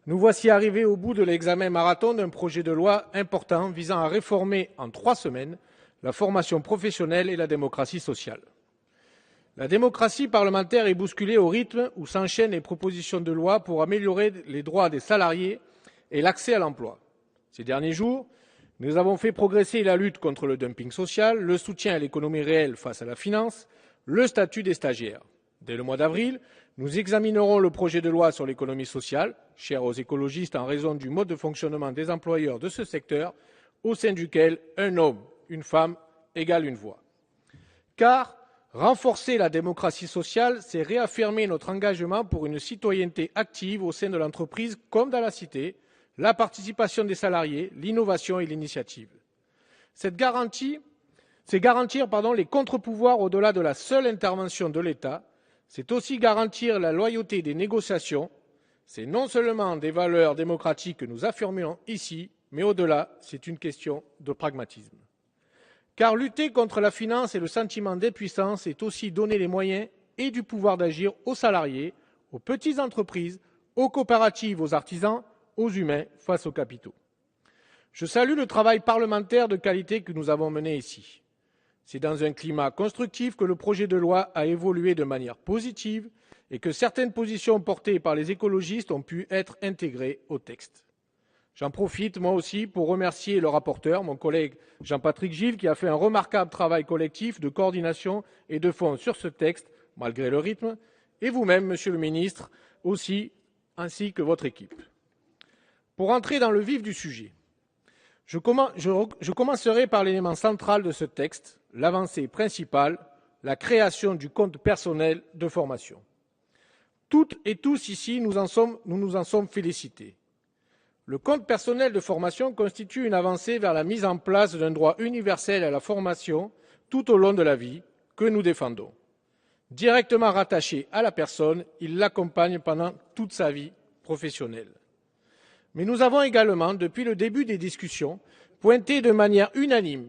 Nous voici arrivés au bout de l'examen marathon d'un projet de loi important visant à réformer en 3 semaines la formation professionnelle et la démocratie sociale. La démocratie parlementaire est bousculée au rythme où s'enchaînent les propositions de loi pour améliorer les droits des salariés et l'accès à l'emploi. Ces derniers jours, nous avons fait progresser la lutte contre le dumping social, le soutien à l'économie réelle face à la finance, le statut des stagiaires. Dès le mois d'avril, nous examinerons le projet de loi sur l'économie sociale, cher aux écologistes en raison du mode de fonctionnement des employeurs de ce secteur, au sein duquel un homme, une femme égale une voix. Car renforcer la démocratie sociale, c'est réaffirmer notre engagement pour une citoyenneté active au sein de l'entreprise comme dans la cité, la participation des salariés, l'innovation et l'initiative. C'est garantir les contre-pouvoirs au-delà de la seule intervention de l'État. C'est aussi garantir la loyauté des négociations. C'est non seulement des valeurs démocratiques que nous affirmons ici, mais au-delà, c'est une question de pragmatisme. Car lutter contre la finance et le sentiment d'impuissance, c'est aussi donner les moyens et du pouvoir d'agir aux salariés, aux petites entreprises, aux coopératives, aux artisans, aux humains face aux capitaux. Je salue le travail parlementaire de qualité que nous avons mené ici. C'est dans un climat constructif que le projet de loi a évolué de manière positive et que certaines positions portées par les écologistes ont pu être intégrées au texte. J'en profite, moi aussi, pour remercier le rapporteur, mon collègue Jean-Patrick Gilles, qui a fait un remarquable travail collectif de coordination et de fond sur ce texte, malgré le rythme, et vous-même, Monsieur le ministre, aussi, ainsi que votre équipe. Pour entrer dans le vif du sujet, je commencerai par l'élément central de ce texte, l'avancée principale, la création du compte personnel de formation. Toutes et tous ici, nous nous en sommes félicités. Le compte personnel de formation constitue une avancée vers la mise en place d'un droit universel à la formation tout au long de la vie que nous défendons. Directement rattaché à la personne, il l'accompagne pendant toute sa vie professionnelle. Mais nous avons également, depuis le début des discussions, pointé de manière unanime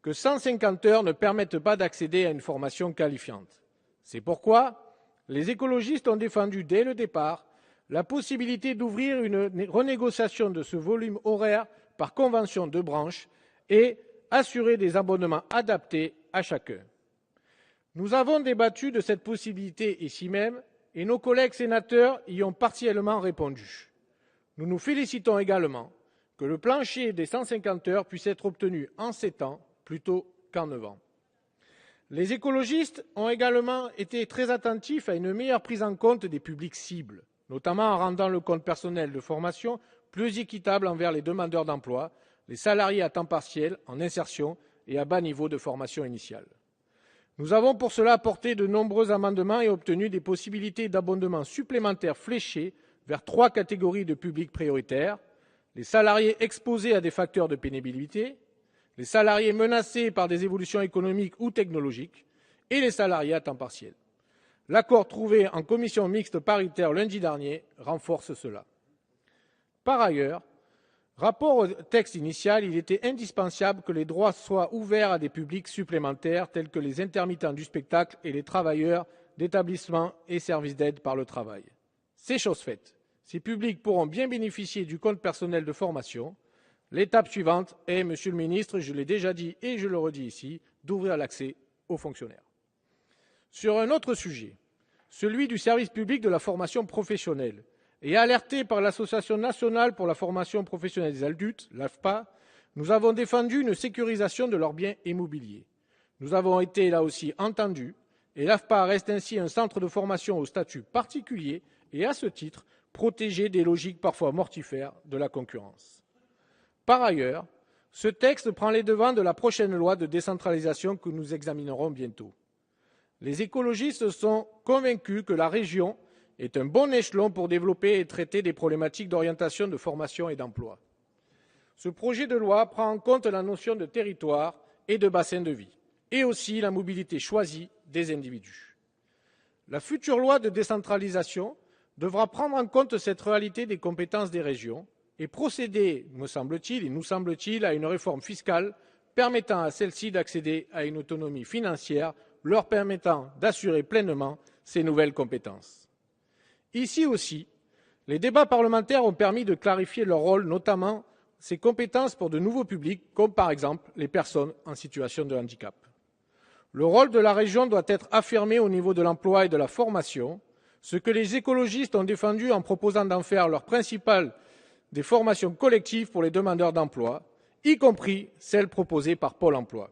que 150 heures ne permettent pas d'accéder à une formation qualifiante. C'est pourquoi les écologistes ont défendu dès le départ la possibilité d'ouvrir une renégociation de ce volume horaire par convention de branche et assurer des abonnements adaptés à chacun. Nous avons débattu de cette possibilité ici même et nos collègues sénateurs y ont partiellement répondu. Nous nous félicitons également que le plancher des 150 heures puisse être obtenu en 7 ans plutôt qu'en 9 ans. Les écologistes ont également été très attentifs à une meilleure prise en compte des publics cibles, notamment en rendant le compte personnel de formation plus équitable envers les demandeurs d'emploi, les salariés à temps partiel, en insertion et à bas niveau de formation initiale. Nous avons pour cela apporté de nombreux amendements et obtenu des possibilités d'abondement supplémentaires fléchées vers 3 catégories de publics prioritaires, les salariés exposés à des facteurs de pénibilité, les salariés menacés par des évolutions économiques ou technologiques et les salariés à temps partiel. L'accord trouvé en commission mixte paritaire lundi dernier renforce cela. Par ailleurs, rapport au texte initial, il était indispensable que les droits soient ouverts à des publics supplémentaires tels que les intermittents du spectacle et les travailleurs d'établissements et services d'aide par le travail. C'est chose faite. Ces publics pourront bien bénéficier du compte personnel de formation. L'étape suivante est, Monsieur le ministre, je l'ai déjà dit et je le redis ici, d'ouvrir l'accès aux fonctionnaires. Sur un autre sujet, celui du service public de la formation professionnelle, et alerté par l'Association nationale pour la formation professionnelle des adultes, l'AFPA, nous avons défendu une sécurisation de leurs biens immobiliers. Nous avons été là aussi entendus, et l'AFPA reste ainsi un centre de formation au statut particulier et, à ce titre, protégé des logiques parfois mortifères de la concurrence. Par ailleurs, ce texte prend les devants de la prochaine loi de décentralisation que nous examinerons bientôt. Les écologistes sont convaincus que la région est un bon échelon pour développer et traiter des problématiques d'orientation, de formation et d'emploi. Ce projet de loi prend en compte la notion de territoire et de bassin de vie, et aussi la mobilité choisie des individus. La future loi de décentralisation devra prendre en compte cette réalité des compétences des régions et procéder, me semble-t-il, et nous semble-t-il, à une réforme fiscale permettant à celles-ci d'accéder à une autonomie financière leur permettant d'assurer pleinement ces nouvelles compétences. Ici aussi, Les débats parlementaires ont permis de clarifier leur rôle, notamment ses compétences pour de nouveaux publics, comme par exemple les personnes en situation de handicap. Le rôle de la région doit être affirmé au niveau de l'emploi et de la formation, ce que les écologistes ont défendu en proposant d'en faire leur principale des formations collectives pour les demandeurs d'emploi, y compris celles proposées par Pôle emploi.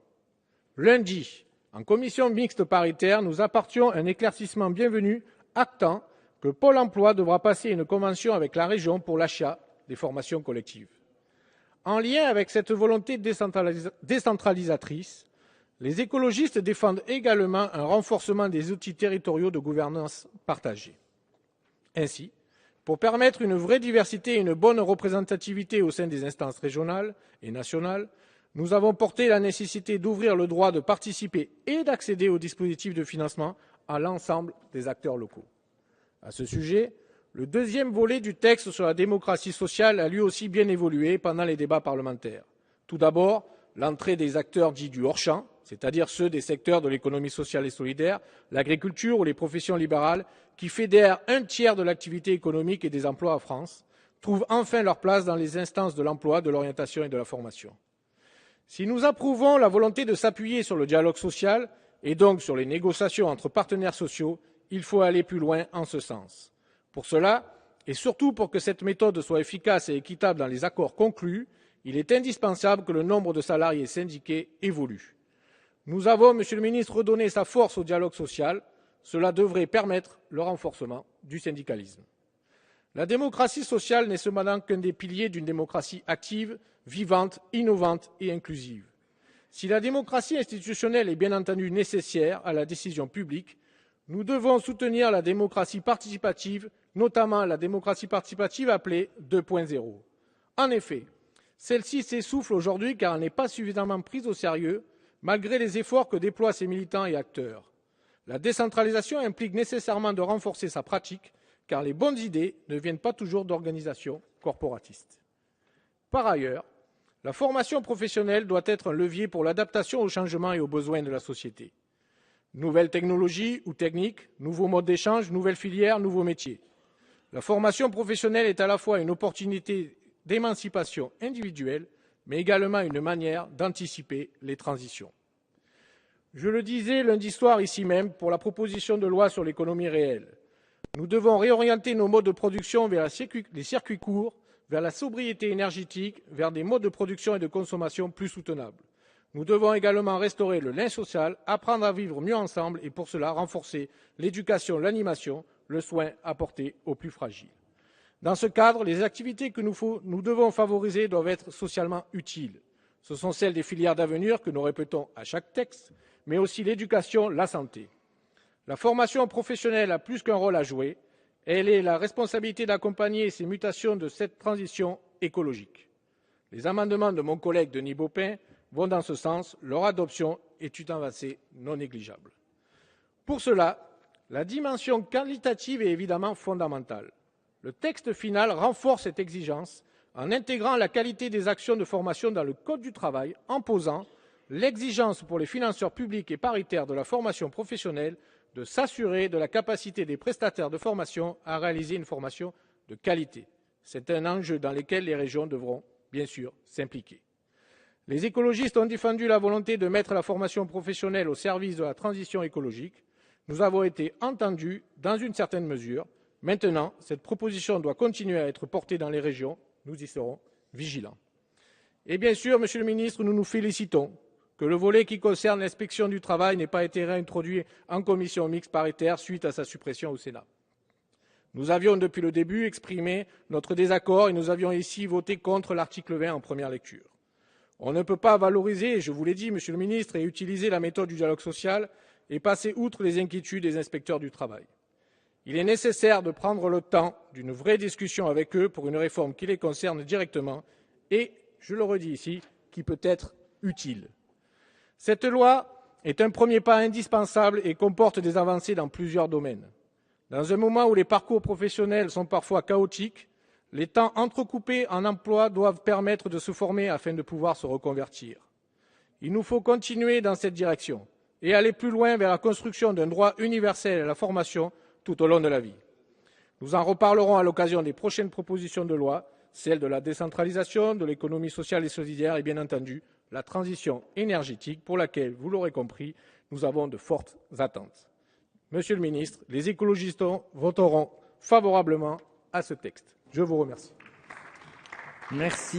Lundi, en commission mixte paritaire, nous apportions un éclaircissement bienvenu, actant que Pôle emploi devra passer une convention avec la région pour l'achat des formations collectives. En lien avec cette volonté décentralisatrice, les écologistes défendent également un renforcement des outils territoriaux de gouvernance partagée. Ainsi, pour permettre une vraie diversité et une bonne représentativité au sein des instances régionales et nationales, nous avons porté la nécessité d'ouvrir le droit de participer et d'accéder aux dispositifs de financement à l'ensemble des acteurs locaux. À ce sujet, le deuxième volet du texte sur la démocratie sociale a lui aussi bien évolué pendant les débats parlementaires. Tout d'abord, l'entrée des acteurs dits du hors-champ, c'est-à-dire ceux des secteurs de l'économie sociale et solidaire, l'agriculture ou les professions libérales, qui fédèrent un tiers de l'activité économique et des emplois en France, trouvent enfin leur place dans les instances de l'emploi, de l'orientation et de la formation. Si nous approuvons la volonté de s'appuyer sur le dialogue social et donc sur les négociations entre partenaires sociaux, il faut aller plus loin en ce sens. Pour cela, et surtout pour que cette méthode soit efficace et équitable dans les accords conclus, il est indispensable que le nombre de salariés syndiqués évolue. Nous avons, Monsieur le ministre, redonné sa force au dialogue social. Cela devrait permettre le renforcement du syndicalisme. La démocratie sociale n'est cependant qu'un des piliers d'une démocratie active, vivante, innovante et inclusive. Si la démocratie institutionnelle est bien entendu nécessaire à la décision publique, nous devons soutenir la démocratie participative, notamment la démocratie participative appelée 2.0. En effet, celle-ci s'essouffle aujourd'hui car elle n'est pas suffisamment prise au sérieux, malgré les efforts que déploient ses militants et acteurs. La décentralisation implique nécessairement de renforcer sa pratique, car les bonnes idées ne viennent pas toujours d'organisations corporatistes. Par ailleurs, la formation professionnelle doit être un levier pour l'adaptation aux changements et aux besoins de la société. Nouvelles technologies ou techniques, nouveaux modes d'échange, nouvelles filières, nouveaux métiers. La formation professionnelle est à la fois une opportunité d'émancipation individuelle, mais également une manière d'anticiper les transitions. Je le disais lundi soir ici même pour la proposition de loi sur l'économie réelle. Nous devons réorienter nos modes de production vers les circuits courts, vers la sobriété énergétique, vers des modes de production et de consommation plus soutenables. Nous devons également restaurer le lien social, apprendre à vivre mieux ensemble et pour cela renforcer l'éducation, l'animation, le soin apporté aux plus fragiles. Dans ce cadre, les activités que nous devons favoriser doivent être socialement utiles. Ce sont celles des filières d'avenir que nous répétons à chaque texte, mais aussi l'éducation, la santé. La formation professionnelle a plus qu'un rôle à jouer, elle est la responsabilité d'accompagner ces mutations de cette transition écologique. Les amendements de mon collègue Denis Baupin vont dans ce sens, leur adoption est une avancée non négligeable. Pour cela, la dimension qualitative est évidemment fondamentale. Le texte final renforce cette exigence en intégrant la qualité des actions de formation dans le Code du travail, en posant l'exigence pour les financeurs publics et paritaires de la formation professionnelle de s'assurer de la capacité des prestataires de formation à réaliser une formation de qualité. C'est un enjeu dans lequel les régions devront, bien sûr, s'impliquer. Les écologistes ont défendu la volonté de mettre la formation professionnelle au service de la transition écologique. Nous avons été entendus dans une certaine mesure. Maintenant, cette proposition doit continuer à être portée dans les régions. Nous y serons vigilants. Et bien sûr, Monsieur le ministre, nous nous félicitons que le volet qui concerne l'inspection du travail n'ait pas été réintroduit en commission mixte paritaire suite à sa suppression au Sénat. Nous avions depuis le début exprimé notre désaccord et nous avions ici voté contre l'article 20 en première lecture. On ne peut pas valoriser, je vous l'ai dit, Monsieur le ministre, et utiliser la méthode du dialogue social et passer outre les inquiétudes des inspecteurs du travail. Il est nécessaire de prendre le temps d'une vraie discussion avec eux pour une réforme qui les concerne directement et, je le redis ici, qui peut être utile. Cette loi est un premier pas indispensable et comporte des avancées dans plusieurs domaines. Dans un moment où les parcours professionnels sont parfois chaotiques, les temps entrecoupés en emploi doivent permettre de se former afin de pouvoir se reconvertir. Il nous faut continuer dans cette direction et aller plus loin vers la construction d'un droit universel à la formation tout au long de la vie. Nous en reparlerons à l'occasion des prochaines propositions de loi, celles de la décentralisation, de l'économie sociale et solidaire et bien entendu la transition énergétique pour laquelle, vous l'aurez compris, nous avons de fortes attentes. Monsieur le ministre, les écologistes voteront favorablement à ce texte. Je vous remercie. Merci.